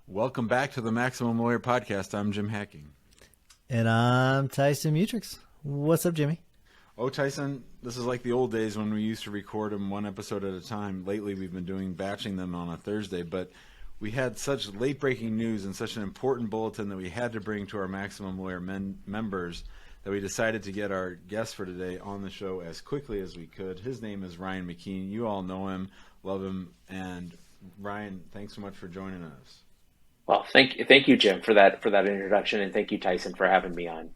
Welcome back to the Maximum Lawyer Podcast. I'm Jim Hacking. And I'm Tyson Mutrix. What's up, Jimmy? Oh, Tyson, this is like the old days when we used to record them one episode at a time. Lately, we've been batching them on a Thursday, but we had such late-breaking news and such an important bulletin that we had to bring to our Maximum Lawyer members that we decided to get our guest for today on the show as quickly as we could. His name is Ryan McKeen. You all know him, love him, and Ryan, thanks so much for joining us. Well, thank you, Jim, for that introduction, and thank you, Tyson, for having me on.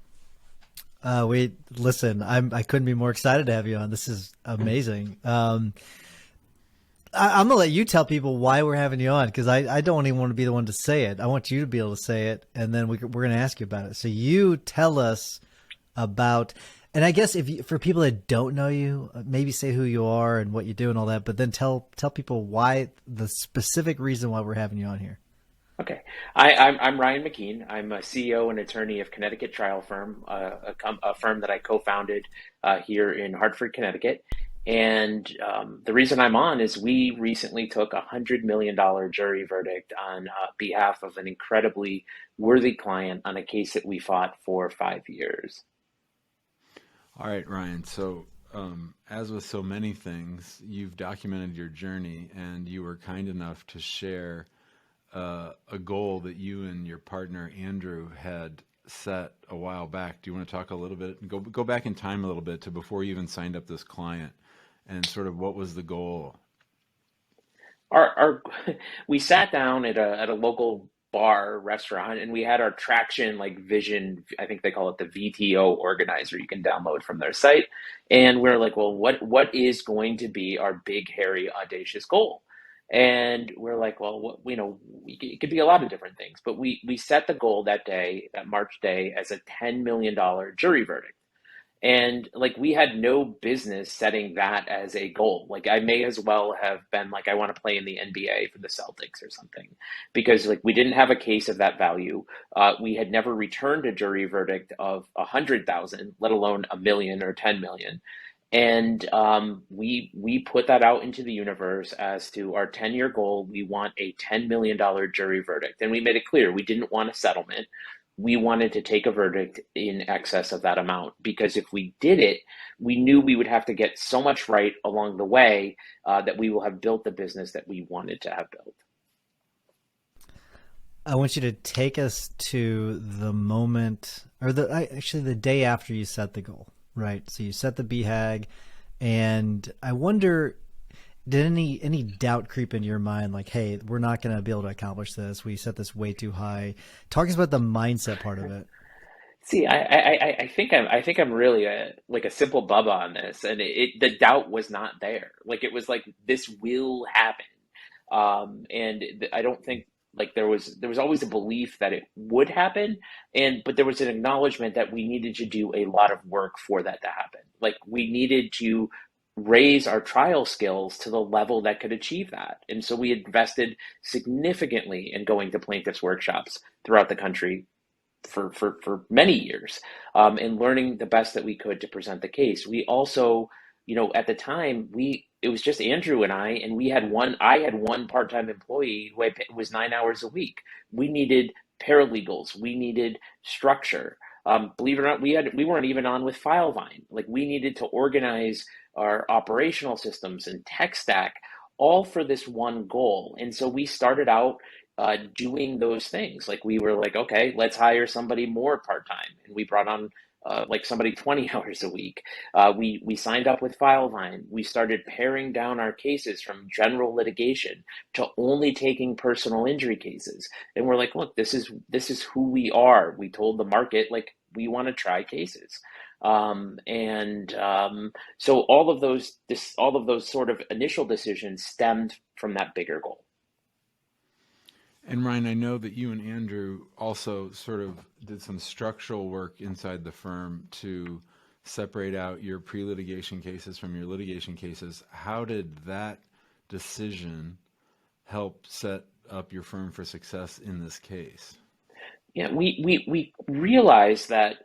I couldn't be more excited to have you on. This is amazing. I'm gonna let you tell people why we're having you on, because I don't even want to be the one to say it. I want you to be able to say it, and then we're going to ask you about it. So you tell us about, and I guess for people that don't know you, maybe say who you are and what you do and all that, but then tell people why, the specific reason why we're having you on here. Okay. I'm Ryan McKeen. I'm a CEO and attorney of Connecticut Trial Firm, a firm that I co-founded here in Hartford, Connecticut. And the reason I'm on is we recently took a $100 million jury verdict on behalf of an incredibly worthy client on a case that we fought for 5 years. All right, Ryan. So as with so many things, you've documented your journey, and you were kind enough to share a goal that you and your partner Andrew had set a while back. Do you want to talk a little bit, go back in time a little bit to before you even signed up this client, and sort of what was the goal? We sat down at a local bar restaurant, and we had our traction vision. I think they call it the VTO organizer. You can download from their site, and we're like, well, what is going to be our big, hairy, audacious goal? And we're like, well, it could be a lot of different things, but we set the goal that day, that March day, as a $10 million jury verdict. And we had no business setting that as a goal. I may as well have been I want to play in the NBA for the Celtics or something, because we didn't have a case of that value. We had never returned a jury verdict of 100,000, let alone a million or 10 million. And we put that out into the universe as to our 10-year goal. We want a $10 million jury verdict. And we made it clear we didn't want a settlement. We wanted to take a verdict in excess of that amount, because if we did it, we knew we would have to get so much right along the way that we will have built the business that we wanted to have built. I want you to take us to the moment, or the day after you set the goal. Right. So you set the BHAG, and I wonder, did any doubt creep into your mind? Hey, we're not going to be able to accomplish this. We set this way too high. Talk to us about the mindset part of it. See, I think I'm really a simple bubba on this, and the doubt was not there. It was this will happen, and I don't think there was always a belief that it would happen, but there was an acknowledgement that we needed to do a lot of work for that to happen. We needed to raise our trial skills to the level that could achieve that. And so we invested significantly in going to plaintiffs' workshops throughout the country for many years, and learning the best that we could to present the case. We also, at the time, it was just Andrew and I had one part-time employee who was 9 hours a week. We needed paralegals. We needed structure. Believe it or not, we weren't even on with FileVine. We needed to organize our operational systems and tech stack, all for this one goal. And so we started out doing those things. We were okay, let's hire somebody more part-time. And we brought on somebody 20 hours a week. We signed up with FileVine. We started paring down our cases from general litigation to only taking personal injury cases. And we're look, this is who we are. We told the market, we want to try cases. So all of those sort of initial decisions stemmed from that bigger goal. And Ryan, I know that you and Andrew also sort of did some structural work inside the firm to separate out your pre-litigation cases from your litigation cases. How did that decision help set up your firm for success in this case? Yeah, we realized that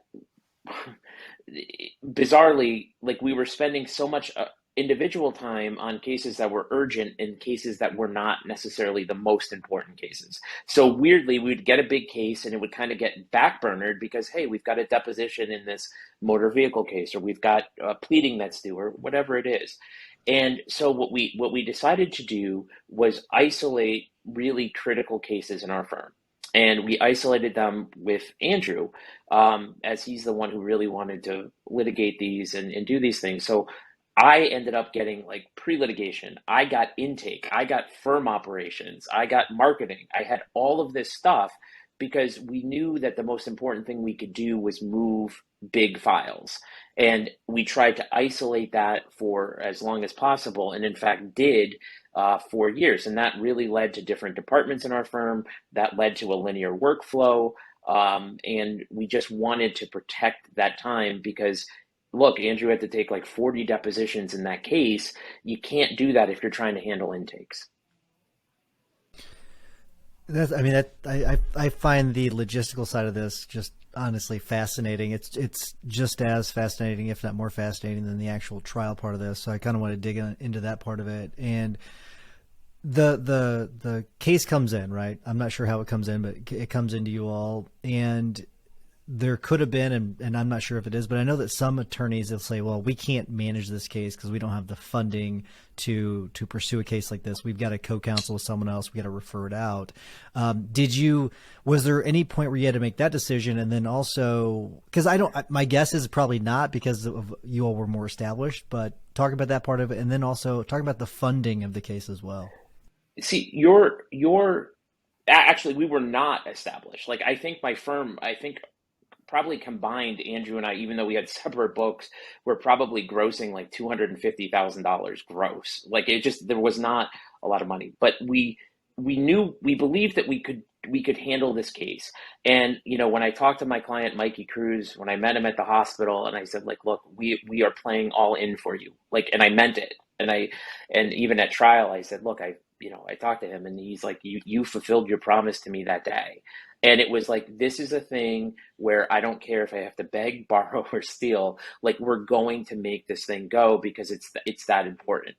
bizarrely, we were spending so much individual time on cases that were urgent and cases that were not necessarily the most important cases. So weirdly, we'd get a big case and it would kind of get backburnered because, hey, we've got a deposition in this motor vehicle case, or we've got a pleading that's due, or whatever it is. And so what we decided to do was isolate really critical cases in our firm. And we isolated them with Andrew, as he's the one who really wanted to litigate these and do these things. So I ended up getting like pre-litigation. I got intake. I got firm operations. I got marketing. I had all of this stuff because we knew that the most important thing we could do was move big files. And we tried to isolate that for as long as possible, and in fact did, for years. And that really led to different departments in our firm. That led to a linear workflow. And we just wanted to protect that time because look, Andrew had to take like 40 depositions in that case. You can't do that if you're trying to handle intakes. I find the logistical side of this just honestly fascinating. It's just as fascinating, if not more fascinating, than the actual trial part of this. So I kind of want to dig into that part of it. And the case comes in, right? I'm not sure how it comes in, but it comes into you all, and there could have been, and I'm not sure if it is, but I know that some attorneys will say, well, we can't manage this case because we don't have the funding to pursue a case like this. We've got to co-counsel with someone else. We got to refer it out. Was there any point where you had to make that decision? And then also, because my guess is probably not, because of you all were more established, but talk about that part of it. And then also talk about the funding of the case as well. See, actually, we were not established. Like, I think my firm, probably combined, Andrew and I, even though we had separate books, were probably grossing like $250,000 gross. Like, there was not a lot of money, but we believed that we could handle this case. And, when I talked to my client, Mikey Cruz, when I met him at the hospital, and I said, like, look, we are playing all in for you. Like, and I meant it. And even at trial, I said, look, I talked to him, and he's like, you fulfilled your promise to me that day. And it was like, this is a thing where I don't care if I have to beg, borrow, or steal. Like, we're going to make this thing go because it's that important.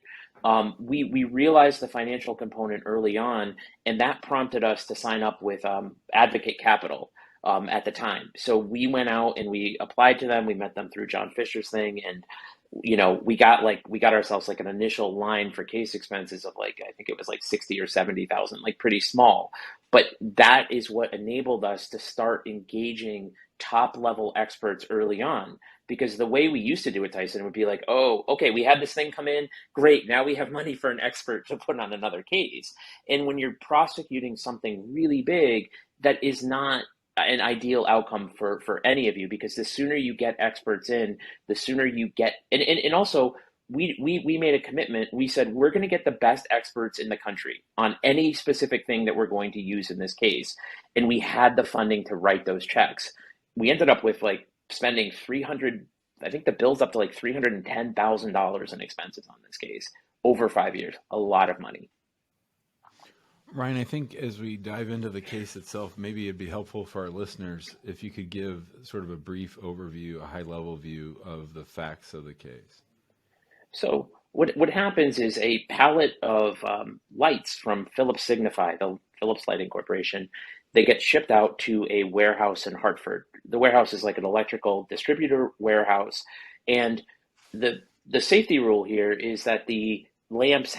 We realized the financial component early on, and that prompted us to sign up with Advocate Capital at the time. So we went out and we applied to them. We met them through John Fisher's thing, and we got ourselves like an initial line for case expenses of like, I think it was like 60 or 70,000, like pretty small. But that is what enabled us to start engaging top level experts early on. Because the way we used to do it, Tyson, would be like, oh, okay, we had this thing come in. Great. Now we have money for an expert to put on another case. And when you're prosecuting something really big, that is not an ideal outcome for any of you, because the sooner you get experts in, the sooner you get, and also we made a commitment. We said, we're going to get the best experts in the country on any specific thing that we're going to use in this case. And we had the funding to write those checks. We ended up with like spending I think the bill's up to like $310,000 in expenses on this case over 5 years, a lot of money. Ryan, I think as we dive into the case itself, maybe it'd be helpful for our listeners if you could give sort of a brief overview, a high-level view of the facts of the case. So what happens is a pallet of lights from Philips Signify, the Philips Lighting Corporation, they get shipped out to a warehouse in Hartford. The warehouse is like an electrical distributor warehouse. And the safety rule here is that the lights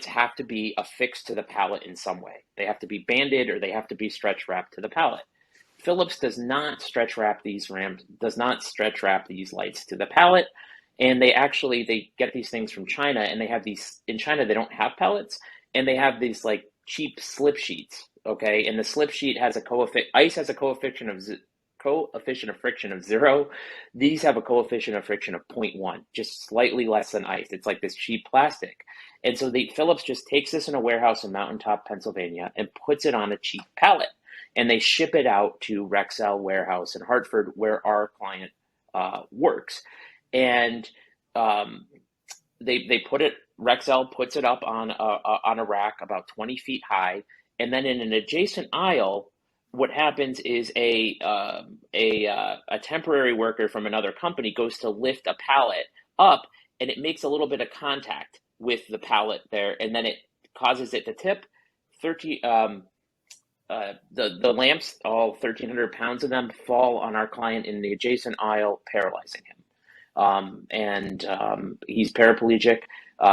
have to be affixed to the pallet in some way. They have to be banded, or they have to be stretch wrapped to the pallet. Philips does not stretch wrap these lights to the pallet. And they get these things from China, and they have these, in China, they don't have pallets, and they have these like cheap slip sheets. Okay. And the slip sheet has ice has a coefficient of friction of 0. These have a coefficient of friction of 0.1, just slightly less than ice. It's like this cheap plastic. And so Philips just takes this in a warehouse in Mountaintop, Pennsylvania, and puts it on a cheap pallet. And they ship it out to Rexel warehouse in Hartford, where our client works. And Rexel puts it up on a rack about 20 feet high. And then in an adjacent aisle, what happens is a temporary worker from another company goes to lift a pallet up, and it makes a little bit of contact with the palate there, and then it causes it to tip. 30 the lamps, all 1,300 pounds of them, fall on our client in the adjacent aisle, paralyzing him. He's paraplegic,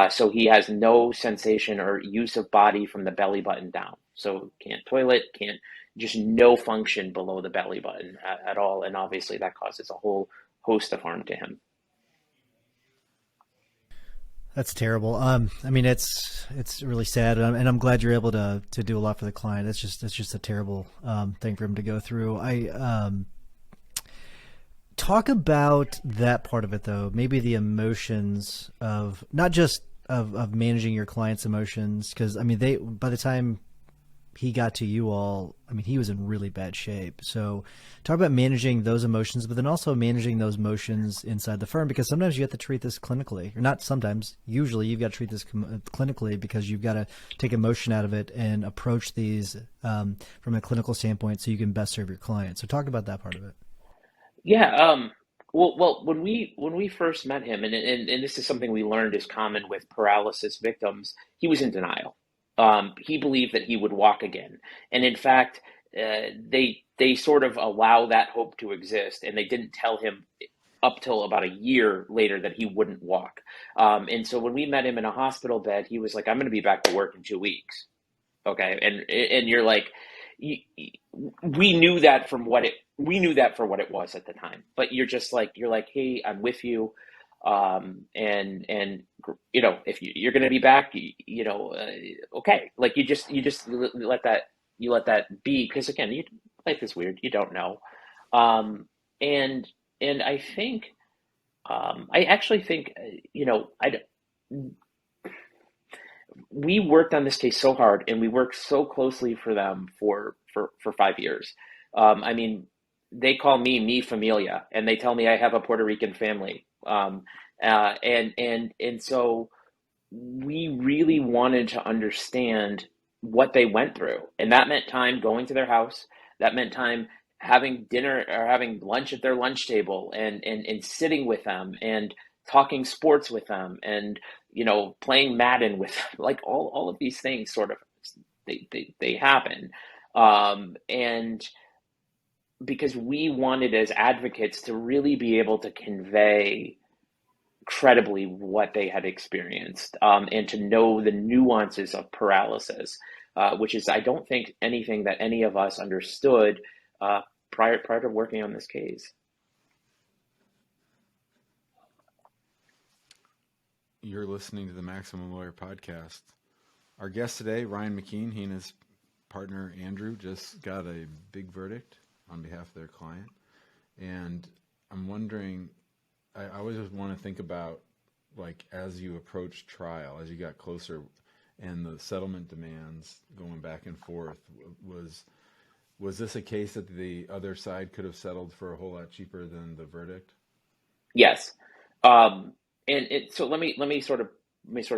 so he has no sensation or use of body from the belly button down. So can't toilet, can't, just no function below the belly button at all. And obviously that causes a whole host of harm to him. That's terrible. I mean, it's really sad, and I'm glad you're able to do a lot for the client. It's just a terrible thing for him to go through. Talk about that part of it, though. Maybe the emotions of not just of managing your client's emotions, because I mean, by the time he got to you all, I mean, he was in really bad shape. So talk about managing those emotions, but then also managing those emotions inside the firm, because sometimes you have to treat this clinically, or not sometimes, usually you've got to treat this clinically, because you've got to take emotion out of it and approach these from a clinical standpoint so you can best serve your client. So talk about that part of it. Yeah. Well, when we first met him, and this is something we learned is common with paralysis victims, he was in denial. He believed that he would walk again, and in fact, they sort of allow that hope to exist, and they didn't tell him up till about a year later that he wouldn't walk. And so when we met him in a hospital bed, he was like, "I'm going to be back to work in 2 weeks." Okay, and you're like, we knew that for what it was at the time, but you're like, "Hey, I'm with you." And if you're going to be back, okay, like you just let that be, because again, life is weird, you don't know. And I think, I actually think, we worked on this case so hard, and we worked so closely for them for 5 years. I mean, they call me Mi Familia, and they tell me I have a Puerto Rican family. And so we really wanted to understand what they went through, and that meant time going to their house. That meant time having dinner or having lunch at their lunch table, and sitting with them and talking sports with them, and playing Madden with them. Like all of these things sort of they happen, and because we wanted as advocates to really be able to convey credibly what they had experienced, and to know the nuances of paralysis, which is, I don't think, anything that any of us understood prior to working on this case. You're listening to the Maximum Lawyer Podcast. Our guest today, Ryan McKeen, he and his partner Andrew just got a big verdict on behalf of their client. And I'm wondering, I always want to think about, like, as you approach trial, as you got closer, and the settlement demands going back and forth, was this a case that the other side could have settled for a whole lot cheaper than the verdict? Yes. So let me sort of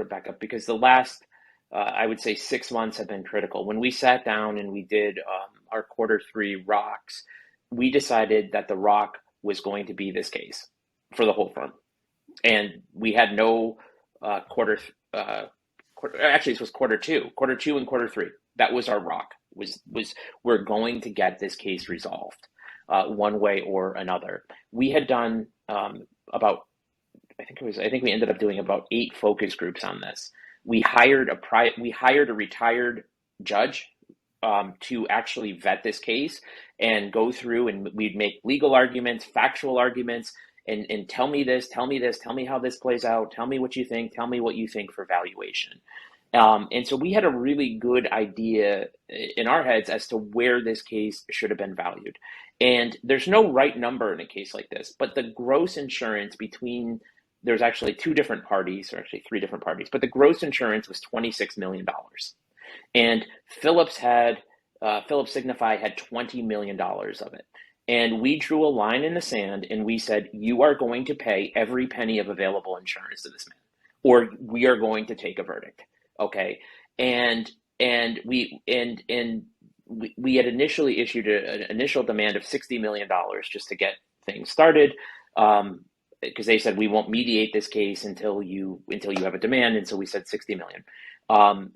back up, because the last I would say 6 months have been critical. When we sat down and we did our Q3 rocks, we decided that the rock was going to be this case for the whole firm, and we had no actually this was Q2 and Q3. That was our rock. Was we're going to get this case resolved one way or another. We had done about, I think we ended up doing about 8 focus groups on this. We hired a retired judge to actually vet this case and go through, and we'd make legal arguments, factual arguments, and tell me this, tell me how this plays out, tell me what you think, tell me what you think for valuation. And so we had a really good idea in our heads as to where this case should have been valued. And there's no right number in a case like this, but the gross insurance there's actually 2 different parties, or actually 3 different parties, but the gross insurance was $26 million. And Phillips Signify had $20 million of it. And we drew a line in the sand, and we said, you are going to pay every penny of available insurance to this man, or we are going to take a verdict. Okay. And we had initially issued an initial demand of $60 million just to get things started. because they said we won't mediate this case until you have a demand, and so we said 60 million.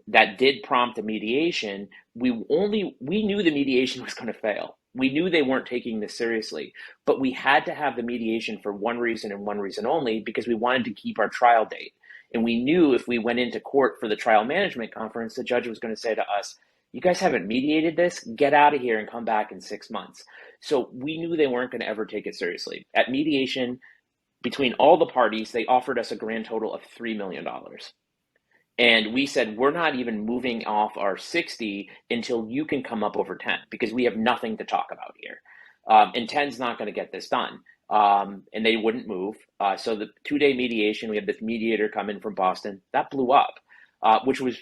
That did prompt a mediation. We knew the mediation was going to fail. We knew they weren't taking this seriously, but we had to have the mediation for one reason and one reason only, because we wanted to keep our trial date. And we knew if we went into court for the trial management conference, the judge was going to say to us, you guys haven't mediated this, get out of here and come back in 6 months. So we knew they weren't going to ever take it seriously. At mediation, between all the parties, they offered us a grand total of $3 million. And we said, we're not even moving off our 60 until you can come up over 10, because we have nothing to talk about here. And 10's not going to get this done. And they wouldn't move. So the 2-day mediation, we had this mediator come in from Boston. That blew up, which was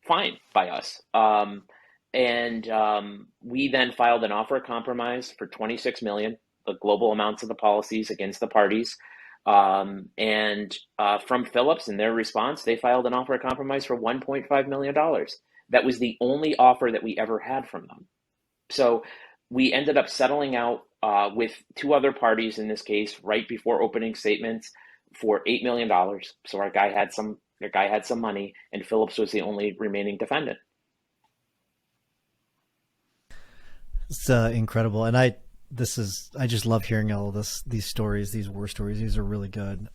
fine by us. We then filed an offer of compromise for 26 million, the global amounts of the policies against the parties. From Phillips, in their response, they filed an offer of compromise for $1.5 million. That was the only offer that we ever had from them. So we ended up settling out with 2 other parties in this case right before opening statements for $8 million. So our guy had some money, and Phillips was the only remaining defendant. It's incredible, and I just love hearing all of these stories, these war stories. These are really good.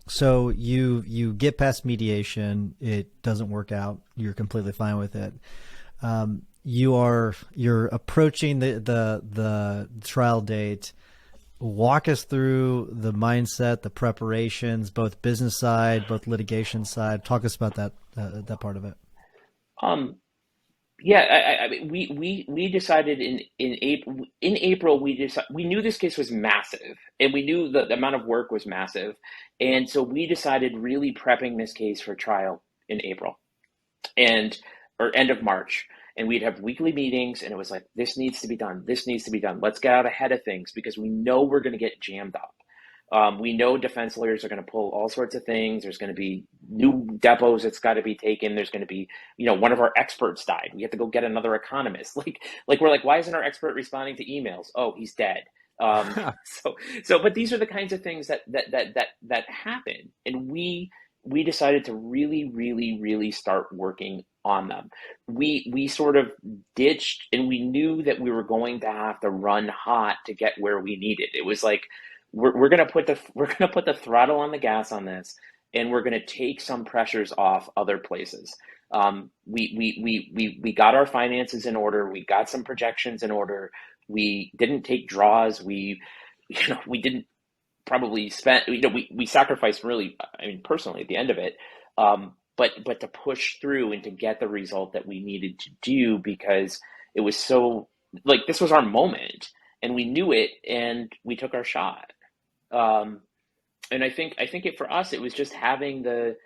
So you get past mediation, it doesn't work out. You're completely fine with it. You're approaching the trial date. Walk us through the mindset, the preparations, both business side, both litigation side. Talk us about that part of it. Yeah, we decided in April we knew this case was massive, and we knew the amount of work was massive, and so we decided really prepping this case for trial in April, or end of March, and we'd have weekly meetings, and it was like, this needs to be done, this needs to be done. Let's get out ahead of things, because we know we're going to get jammed up. We know defense lawyers are going to pull all sorts of things. There's going to be new depots that's got to be taken. There's going to be, one of our experts died. We have to go get another economist. We're like, why isn't our expert responding to emails? Oh, he's dead. But these are the kinds of things that happen, and we decided to really, really, really start working on them. We sort of ditched, and we knew that we were going to have to run hot to get where we needed. It was like, we're gonna put the throttle on the gas on this, and we're gonna take some pressures off other places. We got our finances in order. We got some projections in order. We didn't take draws. We didn't probably spend. We sacrificed really. I mean, personally, at the end of it. But to push through and to get the result that we needed to do, because it was so, like, this was our moment, and we knew it, and we took our shot. And I think for us, it was just having the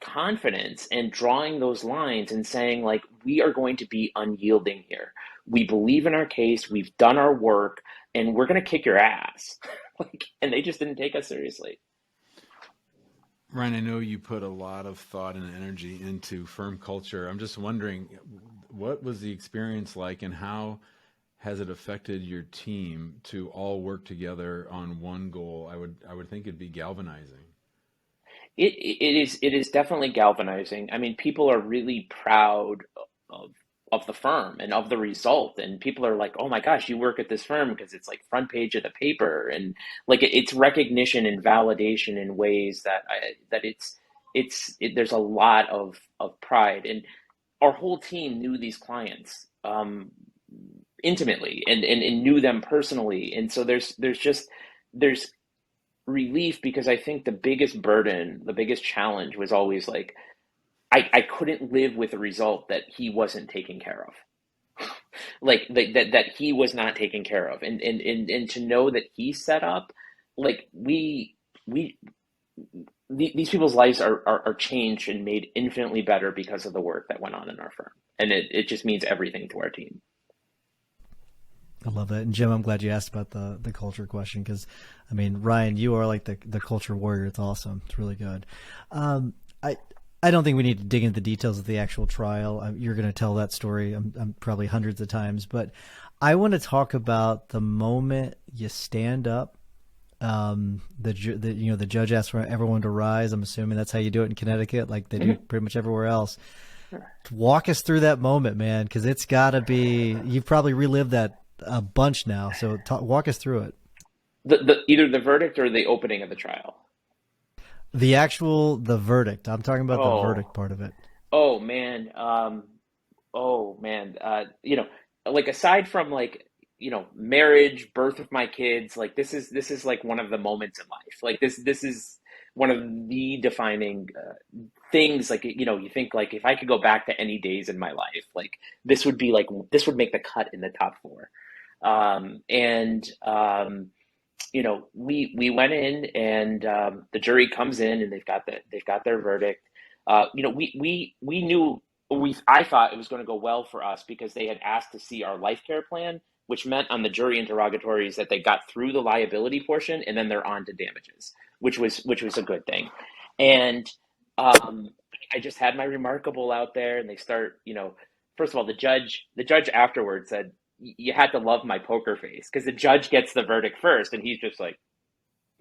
confidence and drawing those lines and saying, like, we are going to be unyielding here. We believe in our case. We've done our work, and we're going to kick your ass. And they just didn't take us seriously. Ryan, I know you put a lot of thought and energy into firm culture. I'm just wondering, what was the experience like, and how has it affected your team to all work together on one goal? I would think it'd be galvanizing. It is definitely galvanizing. I mean, people are really proud of the firm and of the result, and people are like, "Oh my gosh, you work at this firm," because it's like front page of the paper, and like it's recognition and validation in ways that there's a lot of pride, and our whole team knew these clients intimately and knew them personally, and so there's relief, because I think the biggest burden, the biggest challenge was always like, I couldn't live with a result that he wasn't taken care of. that he was not taken care of. And to know that he set up, like, these people's lives are changed and made infinitely better because of the work that went on in our firm. And it just means everything to our team. I love that. And Jim, I'm glad you asked about the culture question, because, I mean, Ryan, you are like the culture warrior. It's awesome. It's really good. I don't think we need to dig into the details of the actual trial. You're going to tell that story I'm probably hundreds of times, but I want to talk about the moment you stand up the judge asked for everyone to rise. I'm assuming that's how you do it in Connecticut, like they do pretty much everywhere else. Walk us through that moment, man, because it's got to be, you've probably relived that a bunch now. So walk us through it. Either the verdict or the opening of the trial. The verdict. I'm talking about the verdict part of it. Oh man. Like aside from like, marriage, birth of my kids, like this is like one of the moments in life. Like this is one of the defining things. Like, you think like if I could go back to any days in my life, like this would make the cut in the top four. We went in and the jury comes in and they've got their verdict. We knew I thought it was going to go well for us because they had asked to see our life care plan, which meant on the jury interrogatories that they got through the liability portion and then they're on to damages, which was a good thing. And I just had my remarkable out there and they start, first of all, the judge afterwards said, you had to love my poker face because the judge gets the verdict first and he's just like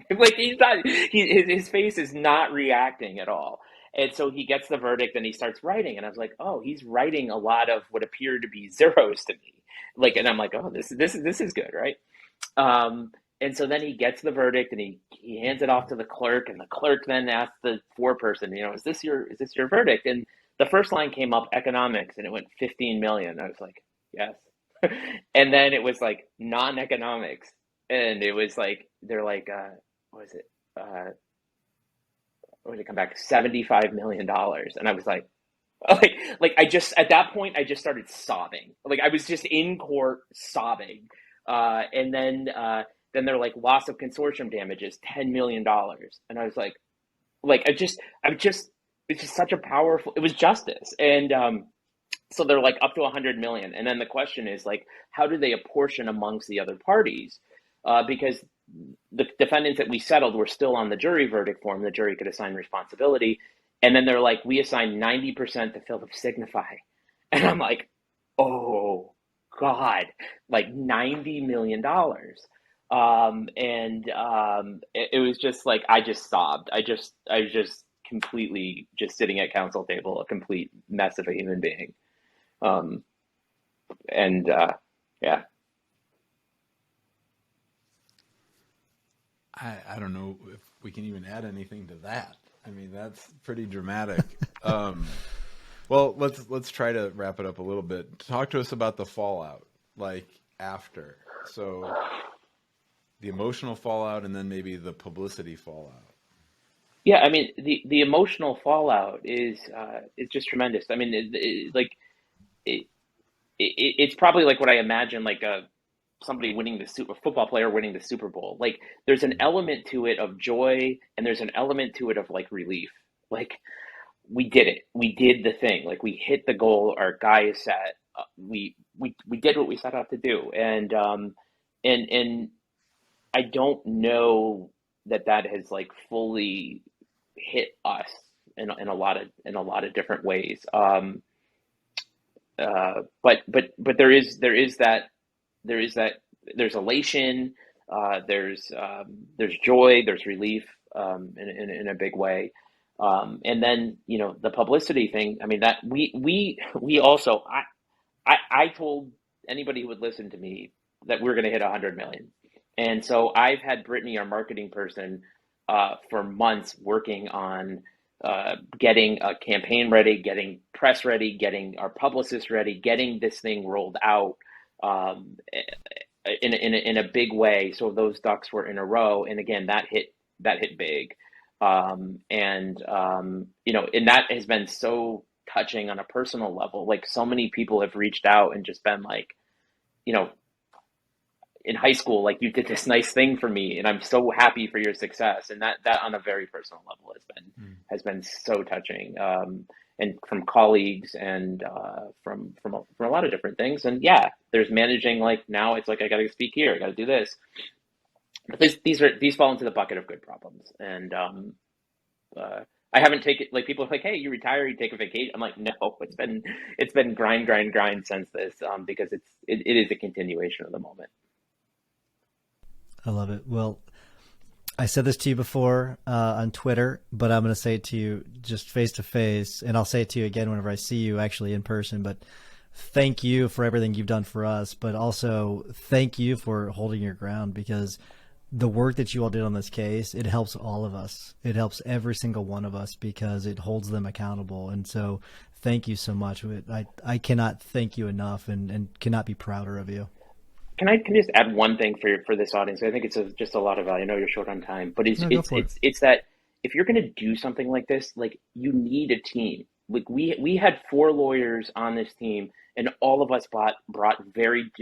he's not, his face is not reacting at all. And so he gets the verdict and he starts writing. And I was like, oh, he's writing a lot of what appeared to be zeros to me. Like, and I'm like, oh, this is good, right? And so then he gets the verdict and he hands it off to the clerk, and the clerk then asks the foreperson, is this your verdict? And the first line came up, economics, and it went 15 million. I was like, yes. And then it was like non-economics, and it was like they're like, what was it? What did it come back? $75 million, and I was like I just at that point I just started sobbing. Like I was just in court sobbing, and then they're like loss of consortium damages $10 million, and I was like it's just such a powerful. It was justice, and so they're like up to 100 million. And then the question is like, how do they apportion amongst the other parties? Because the defendants that we settled were still on the jury verdict form. The jury could assign responsibility. And then they're like, we assign 90% to Philip Signify. And I'm like, oh God, like $90 million. It was just like, I just sobbed. I was just completely just sitting at counsel table, a complete mess of a human being. Yeah. I don't know if we can even add anything to that. I mean, that's pretty dramatic. Well, let's try to wrap it up a little bit. Talk to us about the fallout, like after. So the emotional fallout and then maybe the publicity fallout. Yeah, I mean, the emotional fallout is just tremendous. I mean, it's probably like what I imagine, like somebody a football player winning the Super Bowl. Like there's an element to it of joy and there's an element to it of like relief. Like we did it. We did the thing. Like we hit the goal. Our guy is set. We did what we set out to do. And I don't know that has like fully hit us in a lot of different ways. But there's elation, there's joy, there's relief, in a big way. And then, the publicity thing, I mean, that we also, I told anybody who would listen to me that we're going to hit 100 million. And so I've had Brittany, our marketing person, for months working on getting a campaign ready, getting press ready, getting our publicist ready, getting this thing rolled out in a big way. So those ducks were in a row. And again, that hit big. And that has been so touching on a personal level. Like so many people have reached out and just been like, in high school, like you did this nice thing for me and I'm so happy for your success. And that on a very personal level has been so touching. And from colleagues and from a lot of different things. And yeah, there's managing, like now it's like, I got to speak here, I got to do this. But these fall into the bucket of good problems. And I haven't taken, like people are like, hey, you retire, you take a vacation. I'm like, no, it's been grind since this, because it is a continuation of the moment. I love it. Well, I said this to you before on Twitter, but I'm going to say it to you just face to face, and I'll say it to you again whenever I see you actually in person. But thank you for everything you've done for us, but also thank you for holding your ground, because the work that you all did on this case, it helps all of us. It helps every single one of us because it holds them accountable. And so thank you so much. I cannot thank you enough and cannot be prouder of you. Can I just add one thing for this audience? I think it's just a lot of value. I know you're short on time, but No, go for it. it's that if you're going to do something like this, like you need a team. Like we had 4 lawyers on this team, and all of us brought very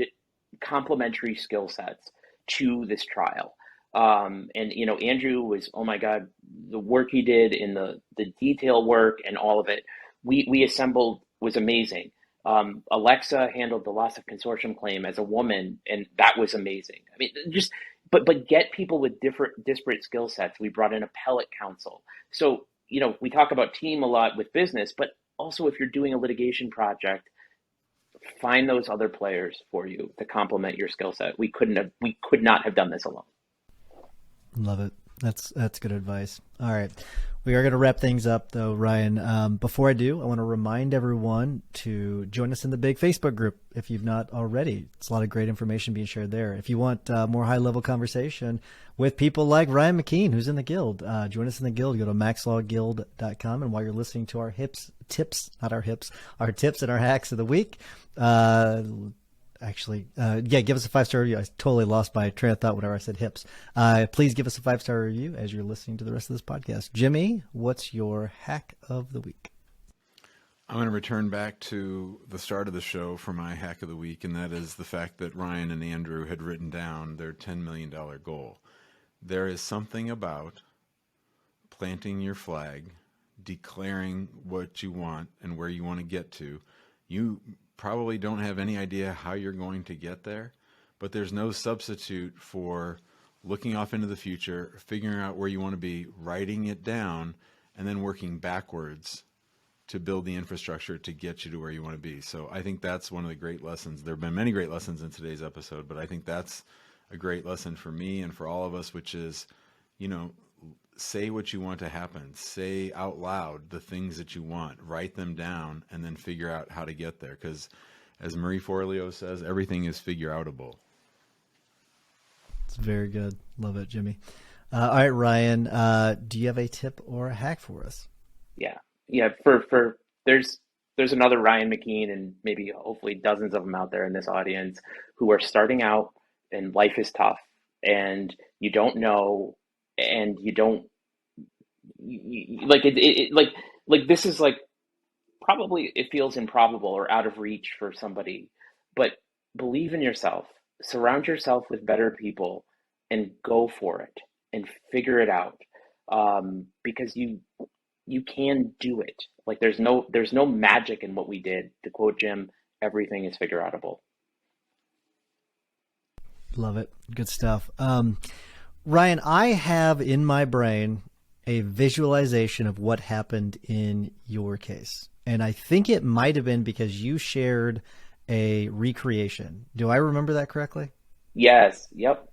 complementary skill sets to this trial. And Andrew was, oh my God, the work he did in the detail work and all of it, we assembled was amazing. Alexa handled the loss of consortium claim as a woman, and that was amazing. I mean, but get people with disparate skill sets. We brought in appellate counsel. So, we talk about team a lot with business, but also if you're doing a litigation project, find those other players for you to complement your skill set. We could not have done this alone. Love it. That's good advice. All right. We are going to wrap things up, though, Ryan. Before I do, I want to remind everyone to join us in the big Facebook group if you've not already. It's a lot of great information being shared there. If you want more high-level conversation with people like Ryan McKeen, who's in the Guild, join us in the Guild. Go to maxlawguild.com. And while you're listening to our tips and our hacks of the week, give us a 5-star review. I totally lost my train of thought whenever I said hips. Please give us a 5-star review as you're listening to the rest of this podcast. Jimmy, what's your hack of the week? I'm going to return back to the start of the show for my hack of the week, and that is the fact that Ryan and Andrew had written down their $10 million goal. There is something about planting your flag, declaring what you want and where you want to get to. You probably don't have any idea how you're going to get there, but there's no substitute for looking off into the future, figuring out where you want to be, writing it down, and then working backwards to build the infrastructure to get you to where you want to be. So I think that's one of the great lessons. There have been many great lessons in today's episode, but I think that's a great lesson for me and for all of us, which is, say what you want to happen. Say out loud the things that you want. Write them down and then figure out how to get there. Because as Marie Forleo says, everything is figure-outable. It's very good. Love it, Jimmy. All right, Ryan, do you have a tip or a hack for us? Yeah. For there's another Ryan McKeen, and maybe hopefully dozens of them out there in this audience who are starting out, and life is tough, and you don't know, and you don't like this is like probably it feels improbable or out of reach for somebody, but believe in yourself, surround yourself with better people, and go for it and figure it out, because you can do it. Like there's no magic in what we did. To quote Jim, everything is figure outable. Love it. Good stuff. Ryan, I have in my brain a visualization of what happened in your case. And I think it might have been because you shared a recreation. Do I remember that correctly? Yes. Yep.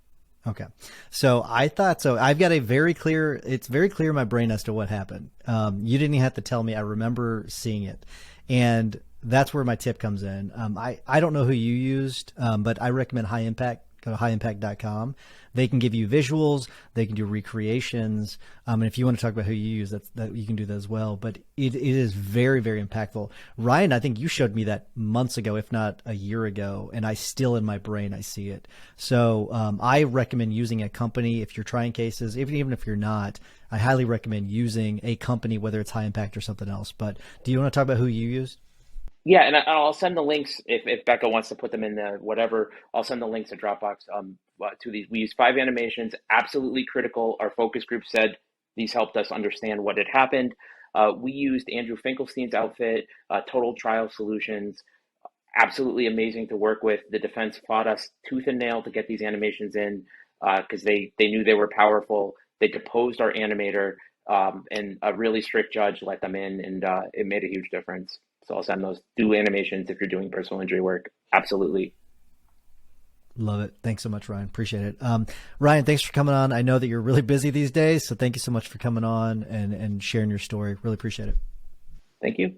Okay. So I thought so. I've got it's very clear in my brain as to what happened. You didn't even have to tell me. I remember seeing it. And that's where my tip comes in. I don't know who you used, but I recommend High Impact. Go to highimpact.com. They can give you visuals. They can do recreations. And if you want to talk about who you use, that you can do that as well. But it is very, very impactful. Ryan, I think you showed me that months ago, if not a year ago, and I still in my brain, I see it. So I recommend using a company if you're trying cases, even if you're not. I highly recommend using a company, whether it's High Impact or something else. But do you want to talk about who you used? Yeah, and I'll send the links if Becca wants to put them in the whatever. I'll send the links to Dropbox to these. We used 5 animations, absolutely critical. Our focus group said these helped us understand what had happened. We used Andrew Finkelstein's outfit, Total Trial Solutions, absolutely amazing to work with. The defense fought us tooth and nail to get these animations in because they knew they were powerful. They deposed our animator, and a really strict judge let them in, and it made a huge difference. So I'll send those. Do animations if you're doing personal injury work. Absolutely. Love it. Thanks so much, Ryan. Appreciate it. Ryan, thanks for coming on. I know that you're really busy these days, so thank you so much for coming on and sharing your story. Really appreciate it. Thank you.